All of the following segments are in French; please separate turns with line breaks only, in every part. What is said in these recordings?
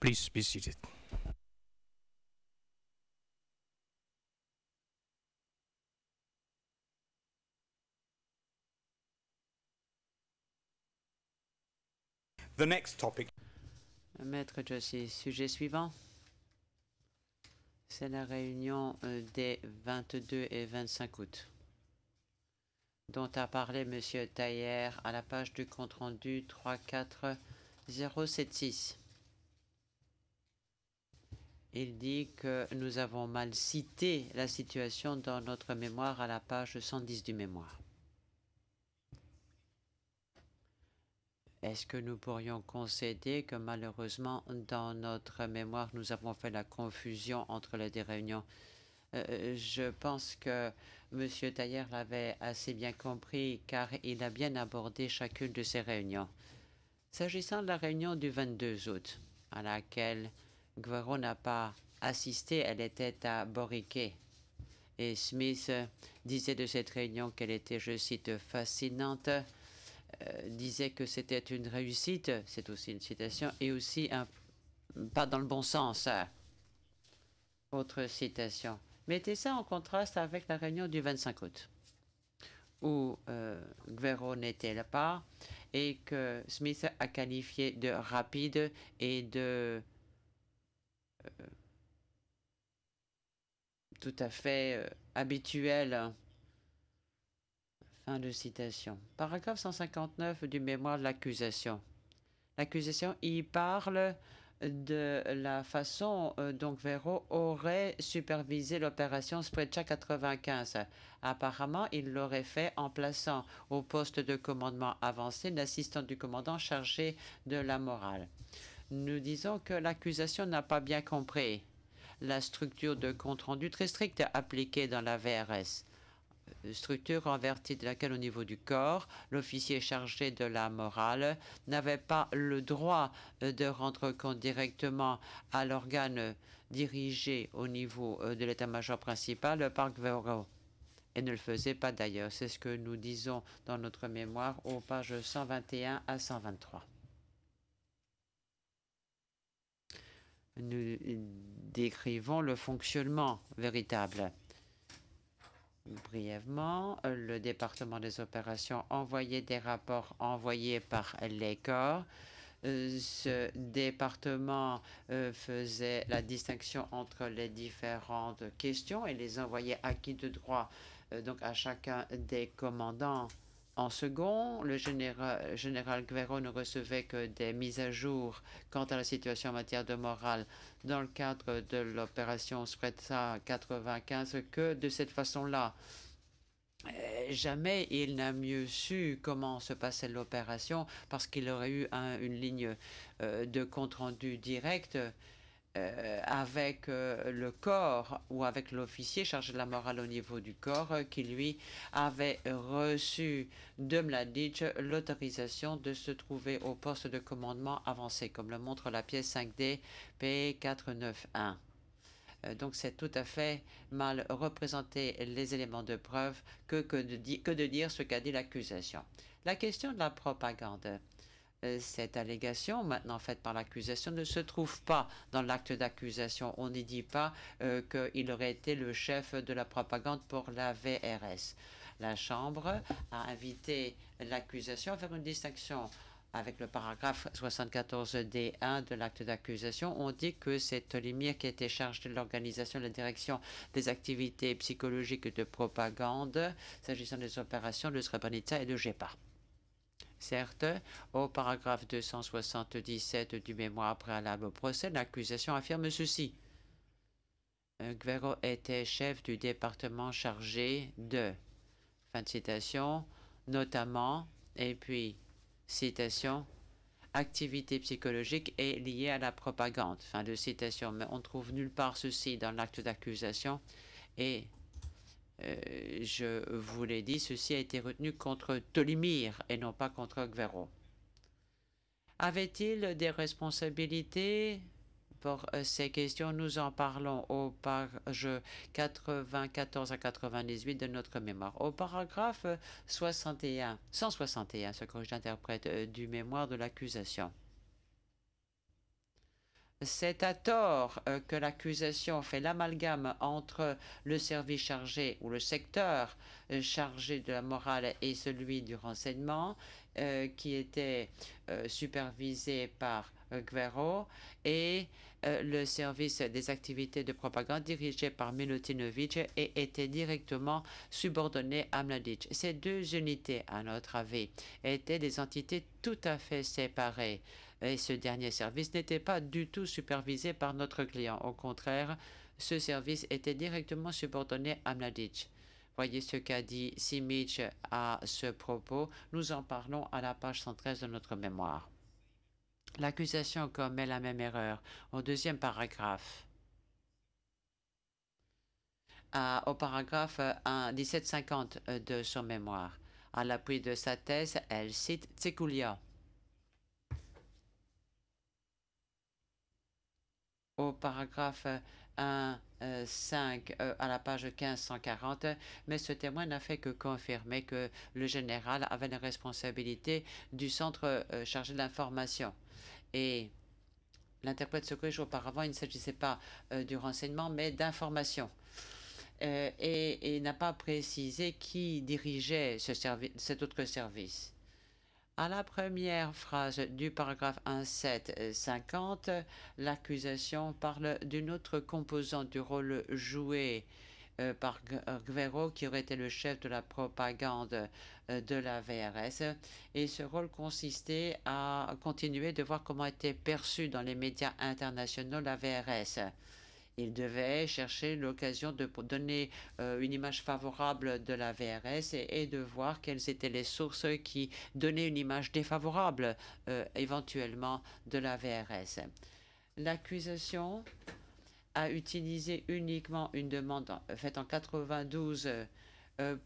Please be seated. The next topic.
Maître Joshi, sujet suivant. C'est la réunion des 22 et 25 août, dont a parlé M. Tailler à la page du compte-rendu 34076. Il dit que nous avons mal cité la situation dans notre mémoire à la page 110 du mémoire. Est-ce que nous pourrions concéder que malheureusement, dans notre mémoire, nous avons fait la confusion entre les deux réunions? Je pense que M. Tailler l'avait assez bien compris car il a bien abordé chacune de ces réunions. S'agissant de la réunion du 22 août, à laquelle Guerrero n'a pas assisté, elle était à Boriquet. Et Smith disait de cette réunion qu'elle était, je cite, fascinante, disait que c'était une réussite, c'est aussi une citation, et aussi pas dans le bon sens. Autre citation. Mettez ça en contraste avec la réunion du 25 août, où Guerrero n'était pas et que Smith a qualifié de rapide et de tout à fait habituel. Fin de citation. Paragraphe 159 du mémoire de l'accusation. L'accusation y parle de la façon dont Guerrero aurait supervisé l'opération Sprecha 95. Apparemment, il l'aurait fait en plaçant au poste de commandement avancé l'assistant du commandant chargé de la morale. Nous disons que l'accusation n'a pas bien compris la structure de compte-rendu très stricte appliquée dans la VRS. Structure en vertu de laquelle, au niveau du corps, l'officier chargé de la morale n'avait pas le droit de rendre compte directement à l'organe dirigé au niveau de l'état-major principal par Guerrero. Et ne le faisait pas d'ailleurs. C'est ce que nous disons dans notre mémoire aux pages 121 à 123. Nous décrivons le fonctionnement véritable. Brièvement, le département des opérations envoyait des rapports envoyés par les corps. Ce département faisait la distinction entre les différentes questions et les envoyait acquis de droit donc à chacun des commandants. En second, le général Guerrero ne recevait que des mises à jour quant à la situation en matière de morale dans le cadre de l'opération Sprecha 95 que de cette façon-là. Jamais il n'a mieux su comment se passait l'opération parce qu'il aurait eu une ligne de compte-rendu direct avec le corps ou avec l'officier chargé de la morale au niveau du corps qui lui avait reçu de Mladic l'autorisation de se trouver au poste de commandement avancé, comme le montre la pièce 5D P491. Donc c'est tout à fait mal représenter les éléments de preuve que de dire ce qu'a dit l'accusation. La question de la propagande. Cette allégation, maintenant faite par l'accusation, ne se trouve pas dans l'acte d'accusation. On n'y dit pas qu'il aurait été le chef de la propagande pour la VRS. La Chambre a invité l'accusation à faire une distinction avec le paragraphe 74D1 de l'acte d'accusation. On dit que c'est Tolimir qui était chargé de l'organisation et de la direction des activités psychologiques de propagande s'agissant des opérations de Srebrenica et de Jepa. Certes, au paragraphe 277 du mémoire préalable au procès, l'accusation affirme ceci. Guerrero était chef du département chargé de, fin de citation, notamment, et puis, citation, activité psychologique est liée à la propagande, fin de citation. Mais on ne trouve nulle part ceci dans l'acte d'accusation et je vous l'ai dit, ceci a été retenu contre Tolimir et non pas contre Guerrero. Avait-il des responsabilités pour ces questions? Nous en parlons aux pages 94 à 98 de notre mémoire. Au paragraphe 161, ce que j'interprète du mémoire de l'accusation. C'est à tort que l'accusation fait l'amalgame entre le service chargé ou le secteur chargé de la morale et celui du renseignement, qui était supervisé par Gvero, et le service des activités de propagande dirigé par Milutinovic et était directement subordonné à Mladic. Ces deux unités, à notre avis, étaient des entités tout à fait séparées. Et ce dernier service n'était pas du tout supervisé par notre client. Au contraire, ce service était directement subordonné à Mladic. Voyez ce qu'a dit Simic à ce propos. Nous en parlons à la page 113 de notre mémoire. L'accusation commet la même erreur au deuxième paragraphe. Au paragraphe 1750 de son mémoire. À l'appui de sa thèse, elle cite Tsekoulia. Au paragraphe 1.5 à la page 1540, mais ce témoin n'a fait que confirmer que le général avait la responsabilité du centre chargé de l'information. Et l'interprète se corrige auparavant, il ne s'agissait pas du renseignement, mais d'information. Et n'a pas précisé qui dirigeait cet autre service. À la première phrase du paragraphe 1.7.50, l'accusation parle d'une autre composante du rôle joué par Gvero, qui aurait été le chef de la propagande de la VRS. Et ce rôle consistait à continuer de voir comment était perçue dans les médias internationaux la VRS. Il devait chercher l'occasion de donner une image favorable de la VRS et de voir quelles étaient les sources qui donnaient une image défavorable éventuellement de la VRS. L'accusation a utilisé uniquement une demande faite en 92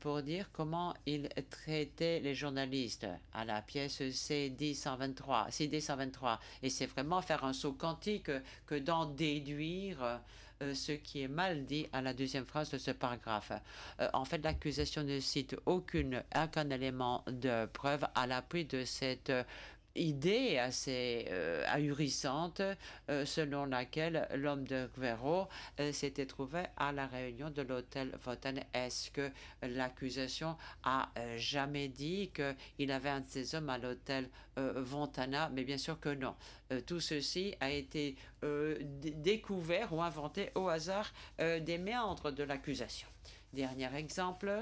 pour dire comment il traitait les journalistes à la pièce CD123. Et c'est vraiment faire un saut quantique que d'en déduire ce qui est mal dit à la deuxième phrase de ce paragraphe. En fait, l'accusation ne cite aucun élément de preuve à l'appui de cette idée assez ahurissante selon laquelle l'homme de Gvero s'était trouvé à la réunion de l'hôtel Votan. Est-ce que l'accusation a jamais dit qu'il avait un de ses hommes à l'hôtel Fontana? Mais bien sûr que non. Tout ceci a été découvert ou inventé au hasard des méandres de l'accusation. Dernier exemple.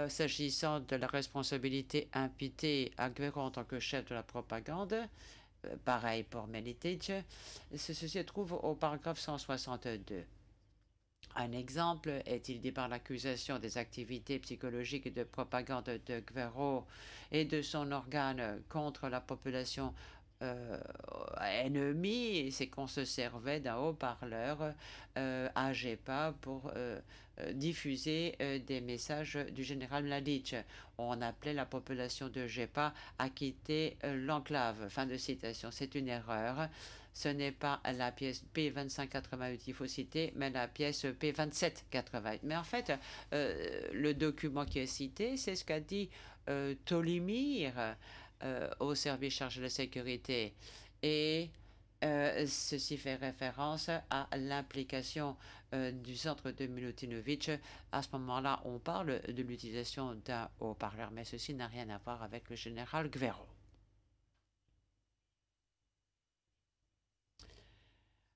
S'agissant de la responsabilité imputée à Gvero en tant que chef de la propagande, pareil pour Melitic, ceci se trouve au paragraphe 162. Un exemple est-il dit par l'accusation des activités psychologiques et de propagande de Gvero et de son organe contre la population ennemie, c'est qu'on se servait d'un haut-parleur à GEPA pour diffuser des messages du général Mladic. On appelait la population de GEPA à quitter l'enclave. Fin de citation. C'est une erreur. Ce n'est pas la pièce P2588 qu'il faut citer, mais la pièce P2788. Mais en fait, le document qui est cité, c'est ce qu'a dit Tolimir au service chargé de la sécurité. Et ceci fait référence à l'implication du centre de Milutinovic. À ce moment-là, on parle de l'utilisation d'un haut-parleur, mais ceci n'a rien à voir avec le général Gvero.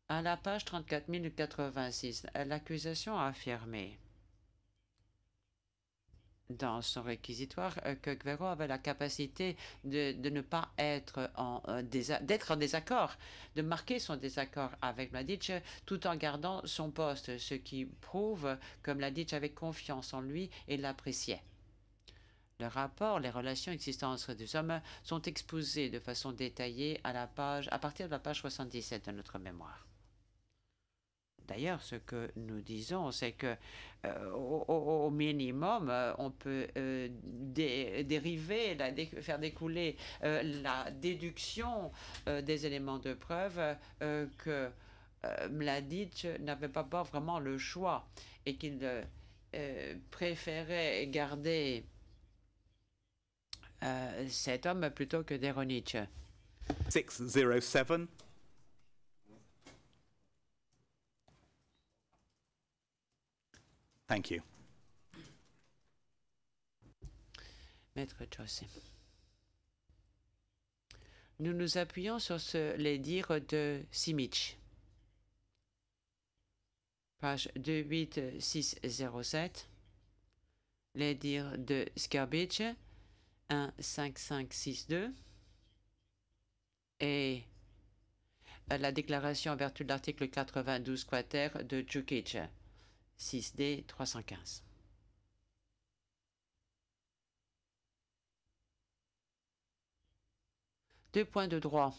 À la page 34086, l'accusation a affirmé dans son réquisitoire que Gvero avait la capacité de ne pas être d'être en désaccord, de marquer son désaccord avec Mladic tout en gardant son poste, ce qui prouve que Mladic avait confiance en lui et l'appréciait. Le rapport, les relations existant entre deux hommes sont exposées de façon détaillée à partir de la page 77 de notre mémoire. D'ailleurs, ce que nous disons, c'est que au minimum, on peut dériver, faire découler la déduction des éléments de preuve que Mladic n'avait pas vraiment le choix et qu'il préférait garder cet homme plutôt que Deronic.
607. Thank you.
Maître José. Nous nous appuyons sur les dires de Simic. Page 28607. Les dires de Skarbich 15562. Et la déclaration en vertu de l'article 92 quater de Djukic 6D 315. Deux points de droit.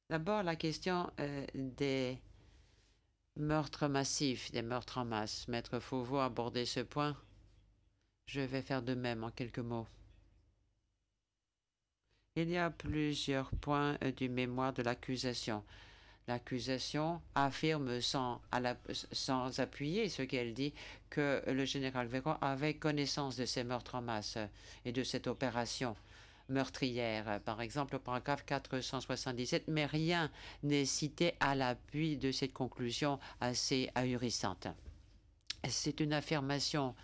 D'abord, la question des meurtres massifs, des meurtres en masse. Maître Fauveau a abordé ce point. Je vais faire de même en quelques mots. Il y a plusieurs points du mémoire de l'accusation. L'accusation affirme sans appuyer ce qu'elle dit que le général Véran avait connaissance de ces meurtres en masse et de cette opération meurtrière, par exemple au paragraphe 477, mais rien n'est cité à l'appui de cette conclusion assez ahurissante. C'est une affirmation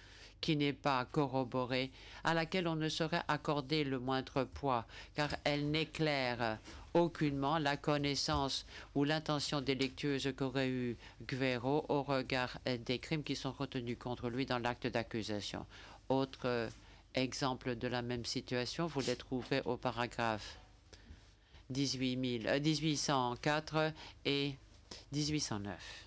qui n'est pas corroborée, à laquelle on ne saurait accorder le moindre poids, car elle n'éclaire aucunement la connaissance ou l'intention délictueuse qu'aurait eu Guerrero au regard des crimes qui sont retenus contre lui dans l'acte d'accusation. Autre exemple de la même situation, vous les trouverez au paragraphe 1804 et 1809.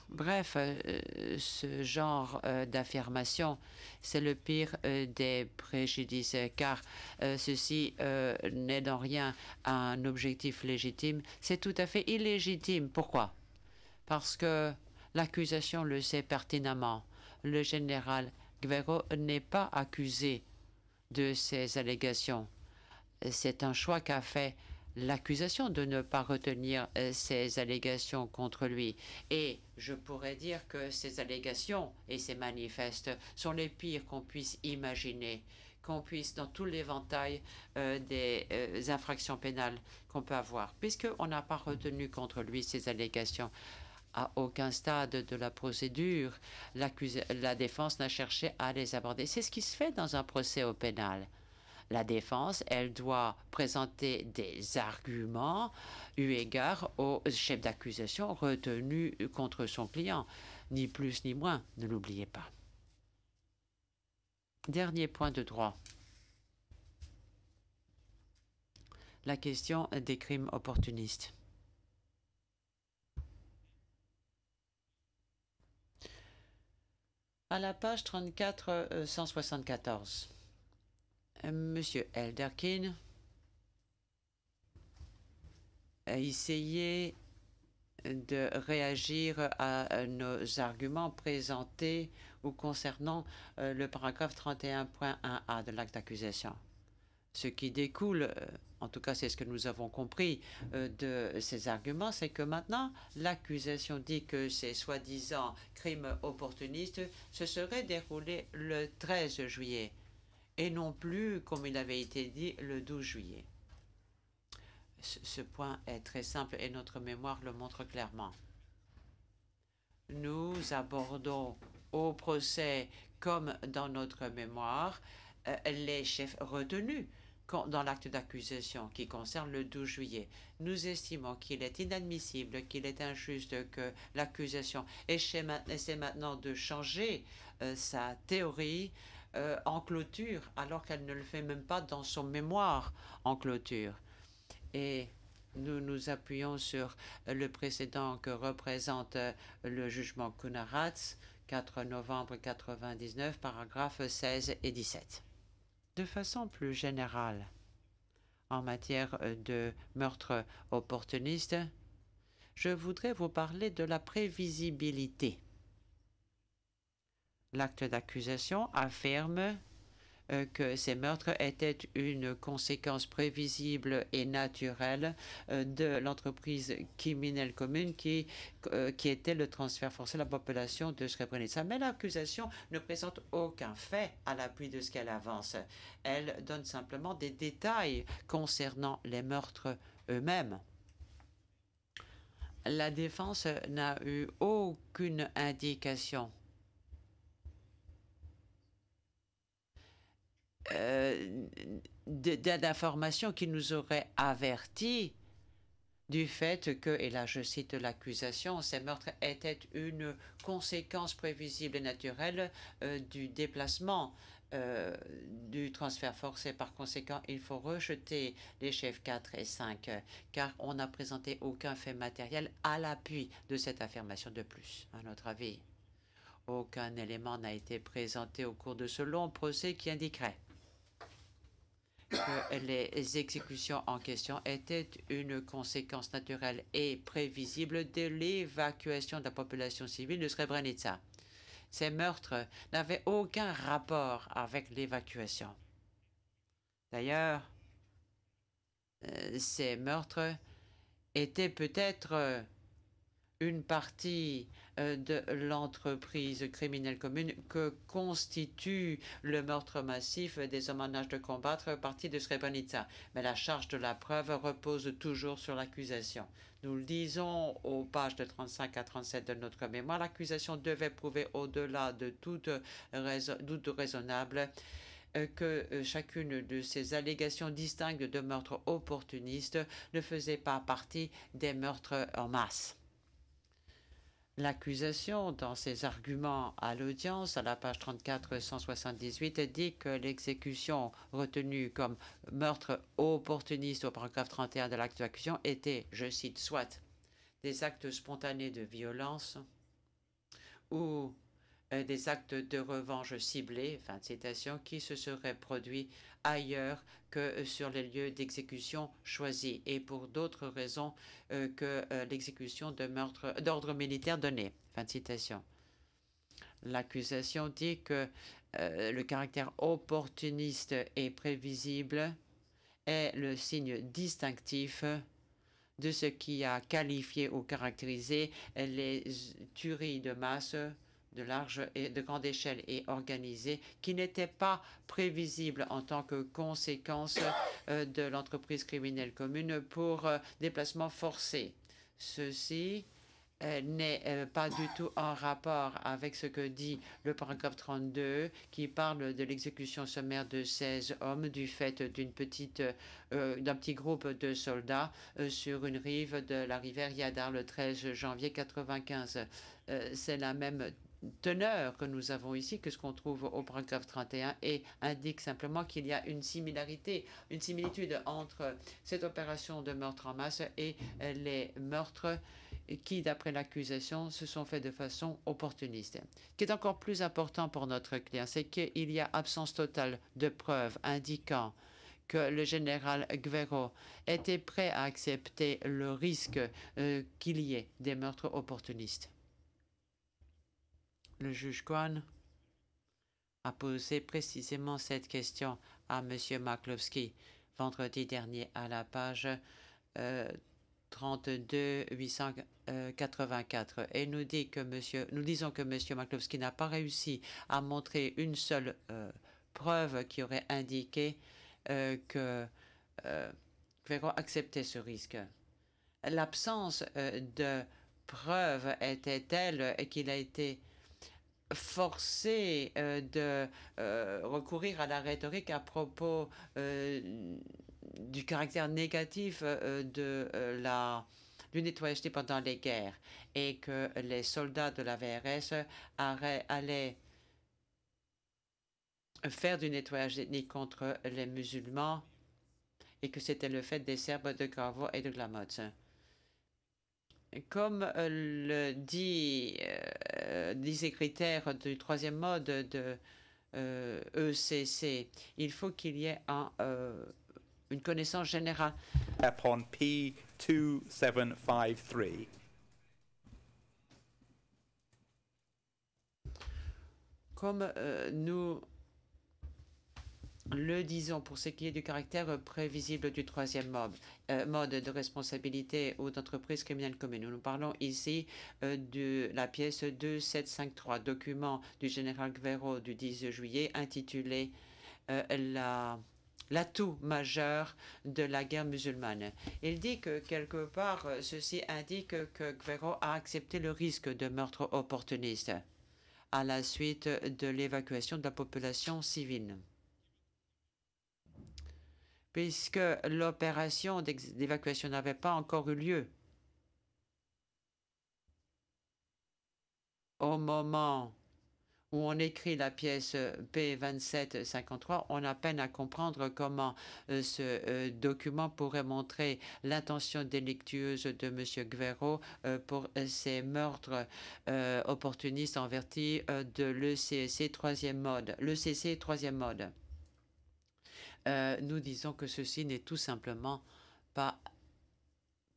Bref, ce genre d'affirmation, c'est le pire des préjudices, car ceci n'est dans rien un objectif légitime. C'est tout à fait illégitime. Pourquoi? Parce que l'accusation le sait pertinemment. Le général Guerrero n'est pas accusé de ces allégations. C'est un choix qu'a fait l'accusation de ne pas retenir ces allégations contre lui. Et je pourrais dire que ces allégations et ces manifestes sont les pires qu'on puisse imaginer, qu'on puisse dans tout l'éventail des infractions pénales qu'on peut avoir, puisqu'on n'a pas retenu contre lui ces allégations. À aucun stade de la procédure, la défense n'a cherché à les aborder. C'est ce qui se fait dans un procès au pénal. La défense, elle doit présenter des arguments eu égard au chef d'accusation retenu contre son client, ni plus ni moins, ne l'oubliez pas. Dernier point de droit. La question des crimes opportunistes. À la page 34, 174. Monsieur Elderkin a essayé de réagir à nos arguments présentés ou concernant le paragraphe 31.1a de l'acte d'accusation. Ce qui découle, en tout cas c'est ce que nous avons compris de ces arguments, c'est que maintenant l'accusation dit que ces soi-disant crimes opportunistes se seraient déroulés le 13 juillet. Et non plus, comme il avait été dit, le 12 juillet. Ce point est très simple et notre mémoire le montre clairement. Nous abordons au procès, comme dans notre mémoire, les chefs retenus dans l'acte d'accusation qui concerne le 12 juillet. Nous estimons qu'il est inadmissible, qu'il est injuste que l'accusation essaie maintenant de changer sa théorie en clôture, alors qu'elle ne le fait même pas dans son mémoire en clôture. Et nous nous appuyons sur le précédent que représente le jugement Kunaratz, 4 novembre 1999, paragraphes 16 et 17. De façon plus générale, en matière de meurtre opportuniste, je voudrais vous parler de la prévisibilité. L'acte d'accusation affirme que ces meurtres étaient une conséquence prévisible et naturelle de l'entreprise criminelle commune qui était le transfert forcé de la population de Srebrenica. Mais l'accusation ne présente aucun fait à l'appui de ce qu'elle avance. Elle donne simplement des détails concernant les meurtres eux-mêmes. La défense n'a eu aucune indication d'information qui nous aurait averti du fait que, et là je cite l'accusation, ces meurtres étaient une conséquence prévisible et naturelle du déplacement du transfert forcé. Par conséquent, il faut rejeter les chefs 4 et 5 car on n'a présenté aucun fait matériel à l'appui de cette affirmation. De plus, à notre avis, aucun élément n'a été présenté au cours de ce long procès qui indiquerait que les exécutions en question étaient une conséquence naturelle et prévisible de l'évacuation de la population civile de Srebrenica. Ces meurtres n'avaient aucun rapport avec l'évacuation. D'ailleurs, ces meurtres étaient peut-être une partie de l'entreprise criminelle commune que constitue le meurtre massif des hommes en âge de combattre partis de Srebrenica. Mais la charge de la preuve repose toujours sur l'accusation. Nous le disons aux pages de 35 à 37 de notre mémoire, l'accusation devait prouver au-delà de toute doute raisonnable que chacune de ces allégations distinctes de meurtres opportunistes ne faisait pas partie des meurtres en masse. L'accusation, dans ses arguments à l'audience, à la page 34-178, dit que l'exécution retenue comme meurtre opportuniste au paragraphe 31 de l'acte d'accusation était, je cite, soit des actes spontanés de violence ou des actes de revanche ciblés, fin de citation, qui se seraient produits ailleurs que sur les lieux d'exécution choisis et pour d'autres raisons que l'exécution de meurtres d'ordre militaire donné. Fin de citation. L'accusation dit que le caractère opportuniste et prévisible est le signe distinctif de ce qui a qualifié ou caractérisé les tueries de masse de large et de grande échelle et organisée qui n'étaient pas prévisibles en tant que conséquence de l'entreprise criminelle commune pour déplacement forcé. Ceci n'est pas du tout en rapport avec ce que dit le paragraphe 32 qui parle de l'exécution sommaire de 16 hommes du fait d'un petit groupe de soldats sur une rive de la rivière Yadar le 13 janvier 1995. C'est la même teneur que nous avons ici que ce qu'on trouve au paragraphe 31 et indique simplement qu'il y a une similitude entre cette opération de meurtre en masse et les meurtres qui, d'après l'accusation, se sont faits de façon opportuniste. Ce qui est encore plus important pour notre client, c'est qu'il y a absence totale de preuves indiquant que le général Guerrero était prêt à accepter le risque qu'il y ait des meurtres opportunistes. Le juge Kwan a posé précisément cette question à M. Maklovski vendredi dernier à la page 32 884 et nous disons que M. Maklovski n'a pas réussi à montrer une seule preuve qui aurait indiqué que Guerrero acceptait ce risque. L'absence de preuves était telle qu'il a été forcé de recourir à la rhétorique à propos du caractère négatif du nettoyage pendant les guerres et que les soldats de la VRS allaient faire du nettoyage ethnique contre les musulmans et que c'était le fait des Serbes de Kravo et de Glamoc. Comme le dit ces critères du troisième mode de ECC, il faut qu'il y ait une connaissance générale.
Upon P2753.
Comme nous le disons pour ce qui est du caractère prévisible du troisième mode de responsabilité ou d'entreprise criminelle commune. Nous parlons ici de la pièce 2753, document du général Guerrero du 10 juillet intitulé l'atout majeur de la guerre musulmane. Il dit que quelque part, ceci indique que Guerrero a accepté le risque de meurtre opportuniste à la suite de l'évacuation de la population civile. Puisque l'opération d'évacuation n'avait pas encore eu lieu au moment où on écrit la pièce P2753, on a peine à comprendre comment ce document pourrait montrer l'intention délictueuse de M. Guerrero pour ces meurtres opportunistes en vertu de l'ECC troisième mode. L'ECC troisième mode. Nous disons que ceci n'est tout simplement pas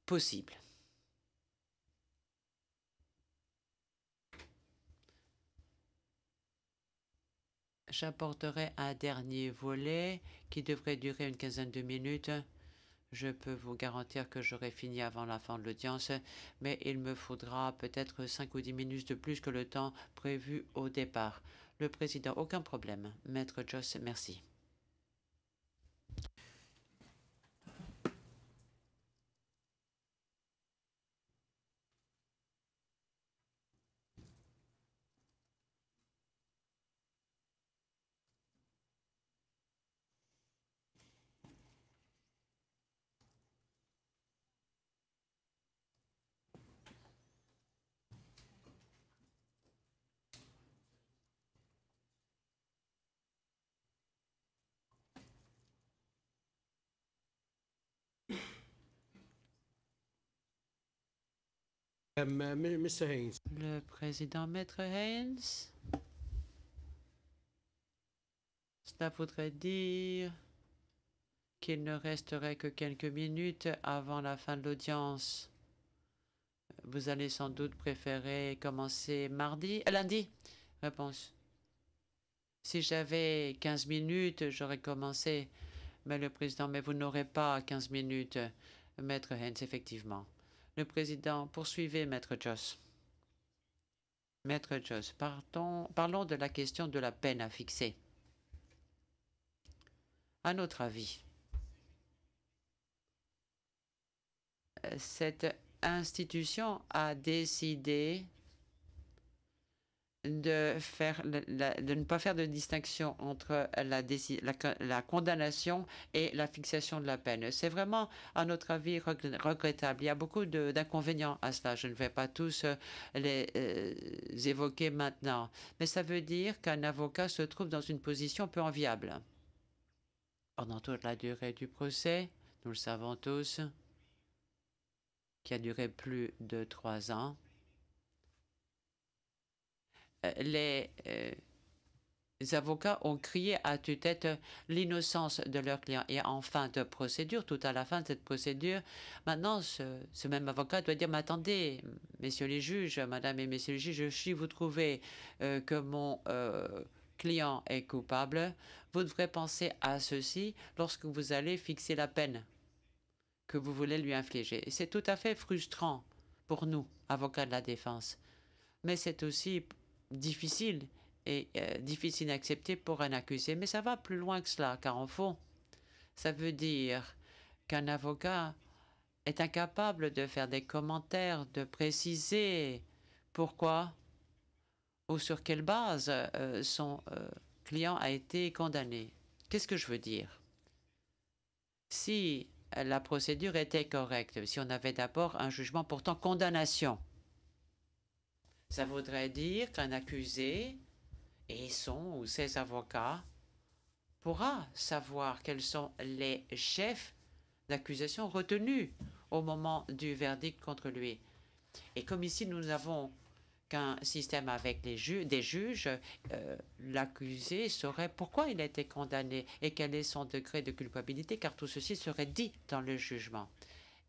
possible. J'apporterai un dernier volet qui devrait durer une quinzaine de minutes. Je peux vous garantir que j'aurai fini avant la fin de l'audience, mais il me faudra peut-être 5 ou 10 minutes de plus que le temps prévu au départ. Le président, aucun problème. Maître Joss, merci.
Mr. Haynes.
Le président, Maître Haynes. Cela voudrait dire qu'il ne resterait que quelques minutes avant la fin de l'audience. Vous allez sans doute préférer commencer lundi? Réponse. Si j'avais 15 minutes, j'aurais commencé. Mais le président, mais vous n'aurez pas 15 minutes. Maître Haynes, effectivement. Le président, poursuivez, Maître Joss. Maître Joss, parlons de la question de la peine à fixer. À notre avis, cette institution a décidé de ne pas faire de distinction entre la condamnation et la fixation de la peine. C'est vraiment, à notre avis, regrettable. Il y a beaucoup d'inconvénients à cela. Je ne vais pas tous les évoquer maintenant. Mais ça veut dire qu'un avocat se trouve dans une position peu enviable. Pendant toute la durée du procès, nous le savons tous, qui a duré plus de 3 ans, les avocats ont crié à tue-tête l'innocence de leurs clients. Et en fin de procédure, tout à la fin de cette procédure, maintenant, ce même avocat doit dire, mais attendez, messieurs les juges, madame et messieurs les juges, si vous trouvez que mon client est coupable, vous devrez penser à ceci lorsque vous allez fixer la peine que vous voulez lui infliger. C'est tout à fait frustrant pour nous, avocats de la défense. Mais c'est aussi difficile et difficile à accepter pour un accusé. Mais ça va plus loin que cela, car en fond, ça veut dire qu'un avocat est incapable de faire des commentaires, de préciser pourquoi ou sur quelle base son client a été condamné. Qu'est-ce que je veux dire? Si la procédure était correcte, si on avait d'abord un jugement portant condamnation, ça voudrait dire qu'un accusé et son ou ses avocats pourra savoir quels sont les chefs d'accusation retenus au moment du verdict contre lui. Et comme ici nous n'avons qu'un système avec des juges, l'accusé saurait pourquoi il a été condamné et quel est son degré de culpabilité, car tout ceci serait dit dans le jugement.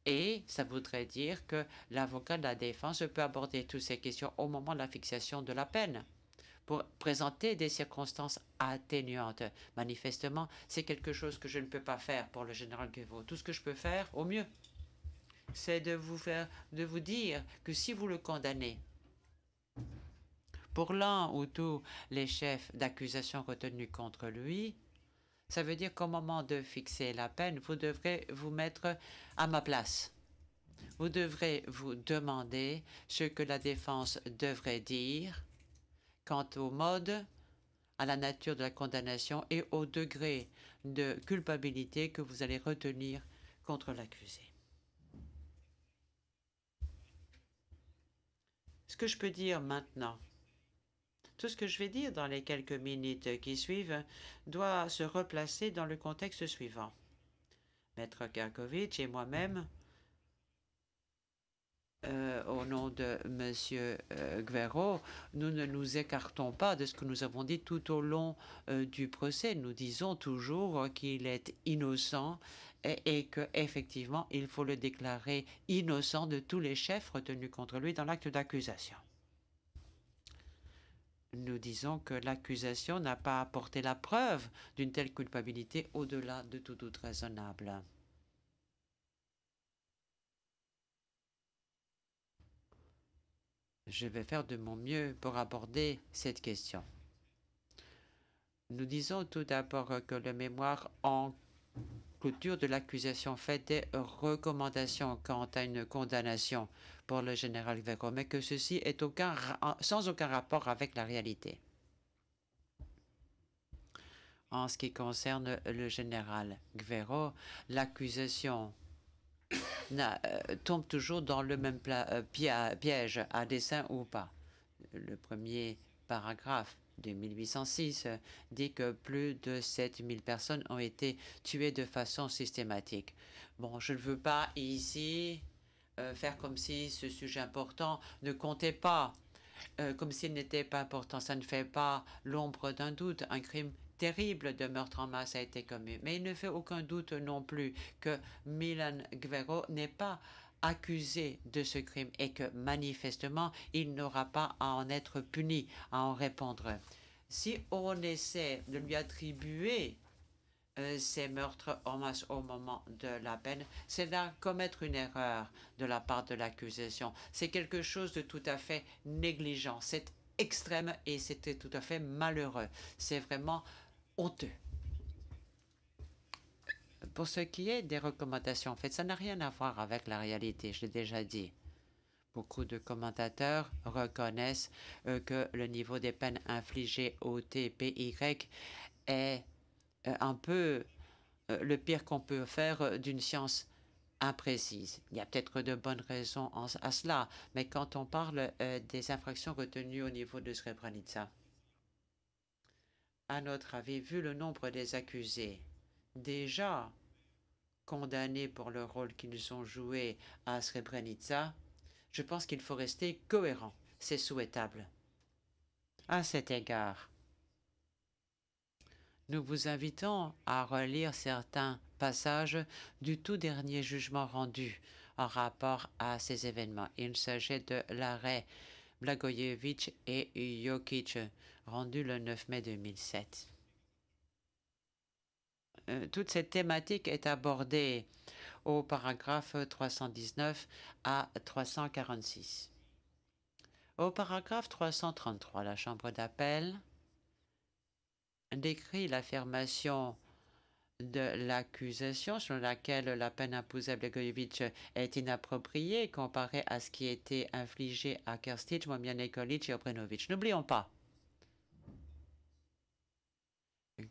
Et ça voudrait dire que l'avocat de la défense peut aborder toutes ces questions au moment de la fixation de la peine pour présenter des circonstances atténuantes. Manifestement, c'est quelque chose que je ne peux pas faire pour le général Guerrero. Tout ce que je peux faire, au mieux, c'est de vous dire que si vous le condamnez, pour l'un ou tous les chefs d'accusation retenus contre lui, Ça veut dire qu'au moment de fixer la peine, vous devrez vous mettre à ma place. Vous devrez vous demander ce que la défense devrait dire quant au mode, à la nature de la condamnation et au degré de culpabilité que vous allez retenir contre l'accusé. Ce que je peux dire maintenant, tout ce que je vais dire dans les quelques minutes qui suivent doit se replacer dans le contexte suivant. Maître Karkovitch et moi-même, au nom de M. Guerrero, nous ne nous écartons pas de ce que nous avons dit tout au long du procès. Nous disons toujours qu'il est innocent et qu'effectivement, il faut le déclarer innocent de tous les chefs retenus contre lui dans l'acte d'accusation. Nous disons que l'accusation n'a pas apporté la preuve d'une telle culpabilité au-delà de tout doute raisonnable. Je vais faire de mon mieux pour aborder cette question. Nous disons tout d'abord que le mémoire en clôture de l'accusation fait des recommandations quant à une condamnation pour le général Guerrero, mais que ceci est sans aucun rapport avec la réalité. En ce qui concerne le général Guerrero, l'accusation tombe toujours dans le même piège, à dessein ou pas. Le premier paragraphe de 1806 dit que plus de 7000 personnes ont été tuées de façon systématique. Bon, je ne veux pas ici faire comme si ce sujet important ne comptait pas, comme s'il n'était pas important. Ça ne fait pas l'ombre d'un doute. Un crime terrible de meurtre en masse a été commis. Mais il ne fait aucun doute non plus que Milan Guerrero n'est pas accusé de ce crime et que manifestement il n'aura pas à en être puni, à en répondre. Si on essaie de lui attribuer ces meurtres en masse au moment de la peine, c'est là commettre une erreur de la part de l'accusation. C'est quelque chose de tout à fait négligent. C'est extrême et c'était tout à fait malheureux. C'est vraiment honteux. Pour ce qui est des recommandations, en fait, ça n'a rien à voir avec la réalité, je l'ai déjà dit. Beaucoup de commentateurs reconnaissent que le niveau des peines infligées au TPY est un peu le pire qu'on peut faire d'une science imprécise. Il y a peut-être de bonnes raisons à cela, mais quand on parle des infractions retenues au niveau de Srebrenica, à notre avis, vu le nombre des accusés déjà condamnés pour le rôle qu'ils ont joué à Srebrenica, je pense qu'il faut rester cohérent. C'est souhaitable. À cet égard, nous vous invitons à relire certains passages du tout dernier jugement rendu en rapport à ces événements. Il s'agit de l'arrêt Blagojevic et Jokic rendu le 9 mai 2007. Toute cette thématique est abordée au paragraphe 319 à 346. Au paragraphe 333, la Chambre d'appel décrit l'affirmation de l'accusation selon laquelle la peine imposée à Blagojevic est inappropriée comparée à ce qui a été infligé à Krstić, Momian Nikolic et Obrenovic. N'oublions pas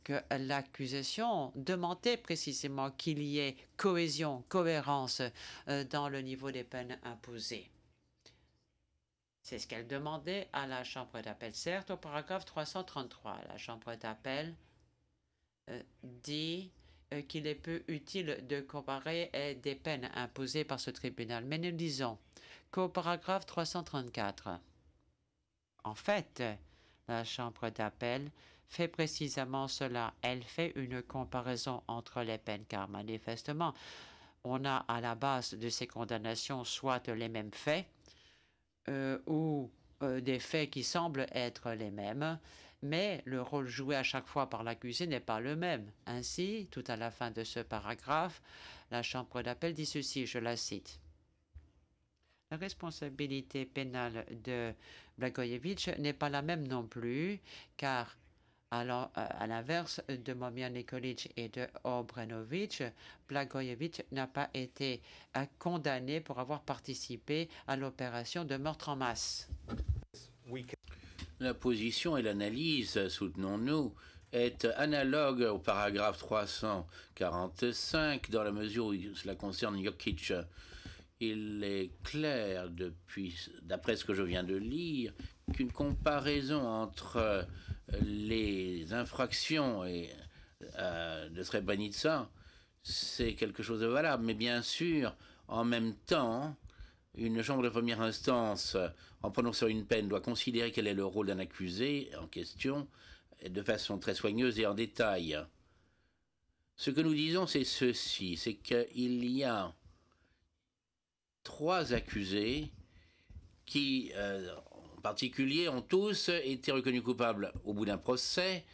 que l'accusation demandait précisément qu'il y ait cohésion, cohérence dans le niveau des peines imposées. C'est ce qu'elle demandait à la Chambre d'appel. Certes, au paragraphe 333, la Chambre d'appel dit qu'il est peu utile de comparer des peines imposées par ce tribunal. Mais nous disons qu'au paragraphe 334, en fait, la Chambre d'appel fait précisément cela. Elle fait une comparaison entre les peines, car manifestement, on a à la base de ces condamnations soit les mêmes faits ou des faits qui semblent être les mêmes, mais le rôle joué à chaque fois par l'accusé n'est pas le même. Ainsi, tout à la fin de ce paragraphe, la Chambre d'appel dit ceci, je la cite. La responsabilité pénale de Blagojevic n'est pas la même non plus, car À l'inverse de Momir Nikolic et de Obrenovic, Blagojevic n'a pas été condamné pour avoir participé à l'opération de meurtre en masse.
La position et l'analyse, soutenons-nous, est analogue au paragraphe 345 dans la mesure où cela concerne Jokic. Il est clair, d'après ce que je viens de lire, qu'une comparaison entre les infractions de Srebrenica, c'est quelque chose de valable. Mais bien sûr, en même temps, une chambre de première instance, en prononçant une peine, doit considérer quel est le rôle d'un accusé en question de façon très soigneuse et en détail. Ce que nous disons, c'est ceci, c'est qu'il y a 3 accusés qui, en particulier, ont tous été reconnus coupables au bout d'un procès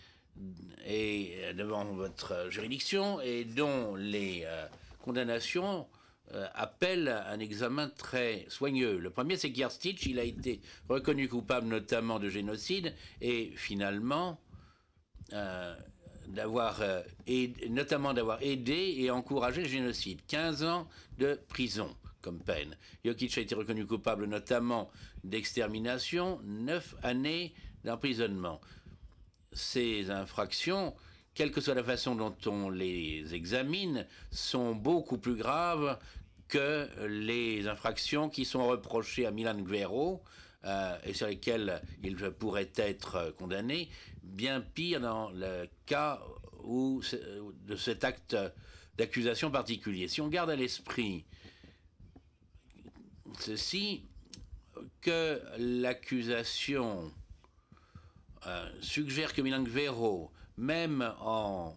et devant votre juridiction et dont les condamnations appellent un examen très soigneux. Le premier, c'est Gerstic. Il a été reconnu coupable notamment de génocide et finalement notamment d'avoir aidé et encouragé le génocide. 15 ans de prison comme peine. Jokic a été reconnu coupable notamment d'extermination, 9 années d'emprisonnement. Ces infractions, quelle que soit la façon dont on les examine, sont beaucoup plus graves que les infractions qui sont reprochées à Milan Gvero et sur lesquelles il pourrait être condamné, bien pire dans le cas de cet acte d'accusation particulier. Si on garde à l'esprit ceci, que l'accusation suggère que Milan Gvero, même en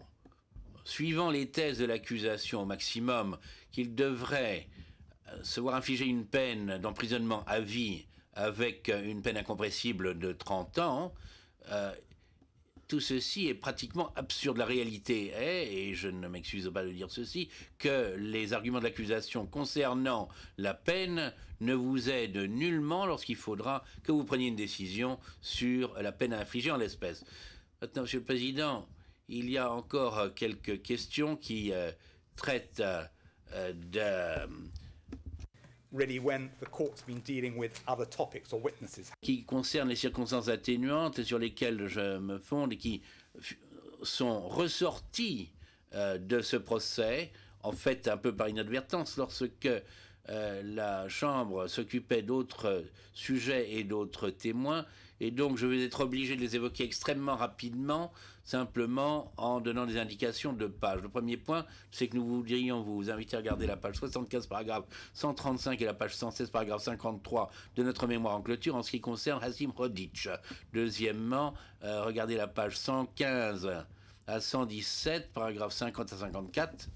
suivant les thèses de l'accusation au maximum, qu'il devrait se voir infliger une peine d'emprisonnement à vie avec une peine incompressible de 30 ans, tout ceci est pratiquement absurde. La réalité est, et je ne m'excuse pas de dire ceci, que les arguments de l'accusation concernant la peine ne vous aident nullement lorsqu'il faudra que vous preniez une décision sur la peine à infliger en l'espèce. Maintenant, Monsieur le Président, il y a encore quelques questions qui traitent qui concernent les circonstances atténuantes sur lesquelles je me fonde et qui sont ressorties de ce procès, en fait un peu par inadvertance, lorsque la Chambre s'occupait d'autres sujets et d'autres témoins, et donc je vais être obligé de les évoquer extrêmement rapidement, simplement en donnant des indications de pages. Le premier point, c'est que nous voudrions vous inviter à regarder la page 75, paragraphe 135 et la page 116, paragraphe 53 de notre mémoire en clôture en ce qui concerne Hasim Rodic. Deuxièmement, regardez la page 115 à 117, paragraphe 50 à 54.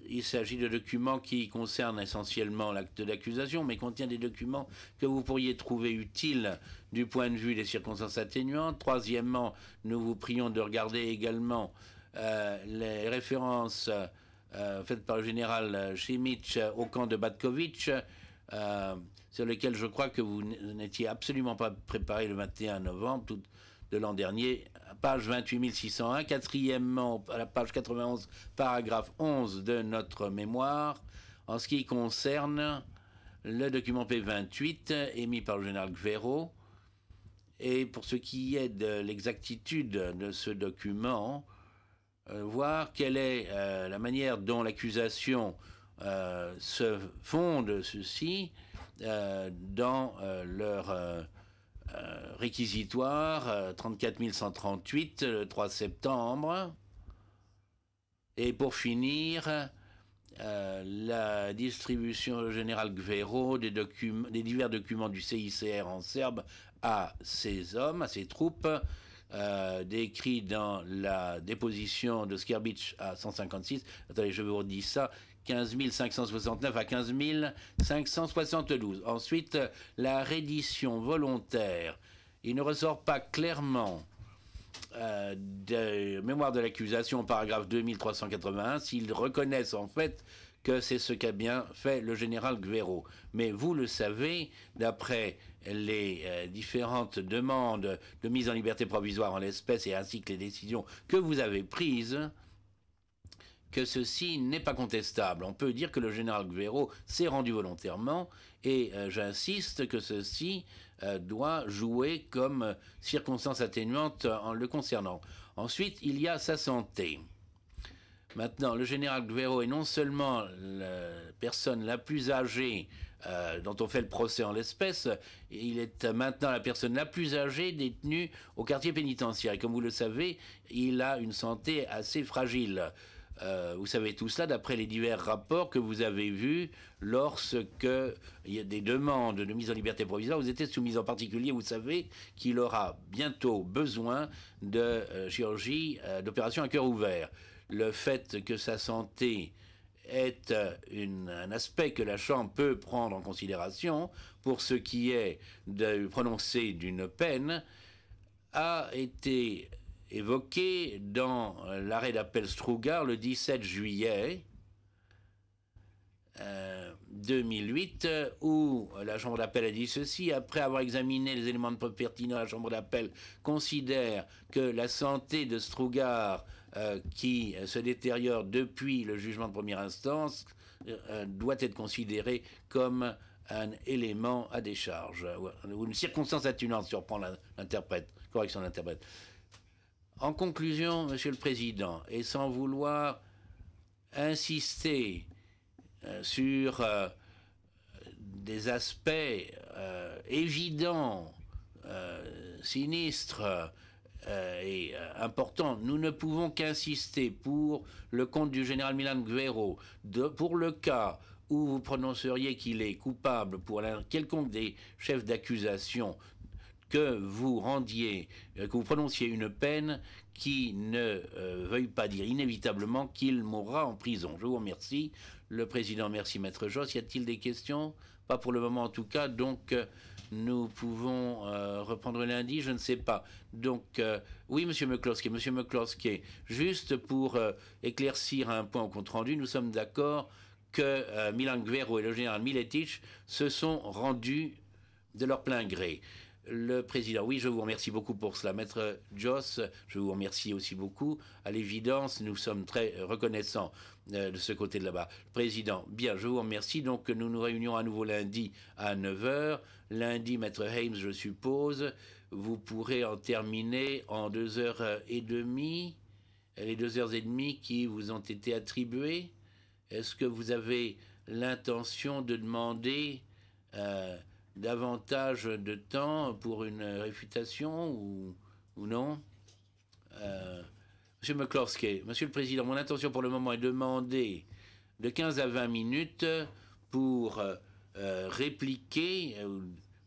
Il s'agit de documents qui concernent essentiellement l'acte d'accusation, mais contient des documents que vous pourriez trouver utiles du point de vue des circonstances atténuantes. Troisièmement, nous vous prions de regarder également les références faites par le général Šimić au camp de Batković, sur lesquelles je crois que vous n'étiez absolument pas préparé le 21 novembre de l'an dernier, page 28601. Quatrièmement, à la page 91, paragraphe 11 de notre mémoire, en ce qui concerne le document P28 émis par le général Gvero. Et pour ce qui est de l'exactitude de ce document, voir quelle est la manière dont l'accusation se fonde ceci dans leur réquisitoire 34 138 le 3 septembre. Et pour finir, la distribution au général Gvero des divers documents du CICR en serbe à ses hommes, à ses troupes, décrits dans la déposition de Skerbic à 156. Attendez, je vous redis ça. 15 569 à 15 572. Ensuite, la reddition volontaire. Il ne ressort pas clairement de mémoire de l'accusation, paragraphe 2381, s'ils reconnaissent en fait que c'est ce qu'a bien fait le général Guerrero. Mais vous le savez, d'après les différentes demandes de mise en liberté provisoire en l'espèce et ainsi que les décisions que vous avez prises, que ceci n'est pas contestable. On peut dire que le général Guerrero s'est rendu volontairement et j'insiste que ceci doit jouer comme circonstance atténuante en le concernant. Ensuite, il y a sa santé. Maintenant, le général Guerrero est non seulement la personne la plus âgée dont on fait le procès en l'espèce, il est maintenant la personne la plus âgée détenue au quartier pénitentiaire. Et comme vous le savez, il a une santé assez fragile. Vous savez tout cela d'après les divers rapports que vous avez vus lorsque il y a des demandes de mise en liberté provisoire. Vous étiez soumis en particulier, vous savez qu'il aura bientôt besoin de chirurgie, d'opération à cœur ouvert. Le fait que sa santé est un aspect que la Chambre peut prendre en considération pour ce qui est de prononcer d'une peine a été évoqué dans l'arrêt d'appel Strugar le 17 juillet 2008, où la Chambre d'appel a dit ceci: après avoir examiné les éléments de preuve pertinents, la Chambre d'appel considère que la santé de Strugar, qui se détériore depuis le jugement de première instance, doit être considérée comme un élément à décharge, ou une circonstance atténuante, surprend l'interprète, correction de l'interprète. En conclusion, Monsieur le Président, et sans vouloir insister sur des aspects évidents, sinistres et importants, nous ne pouvons qu'insister pour le compte du général Milan Guerrero, pour le cas où vous prononceriez qu'il est coupable pour quelconque des chefs d'accusation, que vous prononciez une peine qui ne veuille pas dire inévitablement qu'il mourra en prison. Je vous remercie. Le Président, merci Maître Josse. Y a-t-il des questions? Pas pour le moment en tout cas. Donc nous pouvons reprendre lundi, je ne sais pas. Donc oui, Monsieur McCloskey, juste pour éclaircir un point au compte-rendu, nous sommes d'accord que Milan Guerrero et le général Miletich se sont rendus de leur plein gré. Le Président, oui, je vous remercie beaucoup pour cela. Maître Josse, je vous remercie aussi beaucoup. À l'évidence, nous sommes très reconnaissants de ce côté de là-bas. Président, bien, je vous remercie. Donc, nous nous réunions à nouveau lundi à 9 h. Lundi, Maître Hames, je suppose, vous pourrez en terminer en 2h30, les 2h30 qui vous ont été attribuées. Est-ce que vous avez l'intention de demander davantage de temps pour une réfutation ou non? Monsieur McCloskey, Monsieur le Président, mon intention pour le moment est de demander de 15 à 20 minutes pour répliquer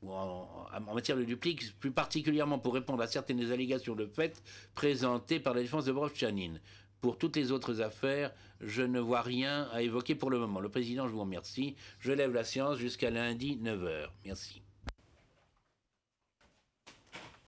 en matière de duplique, plus particulièrement pour répondre à certaines des allégations de fait présentées par la défense de Brov-Chanin. Pour toutes les autres affaires, je ne vois rien à évoquer pour le moment. Le Président, je vous remercie. Je lève la séance jusqu'à lundi 9 h. Merci.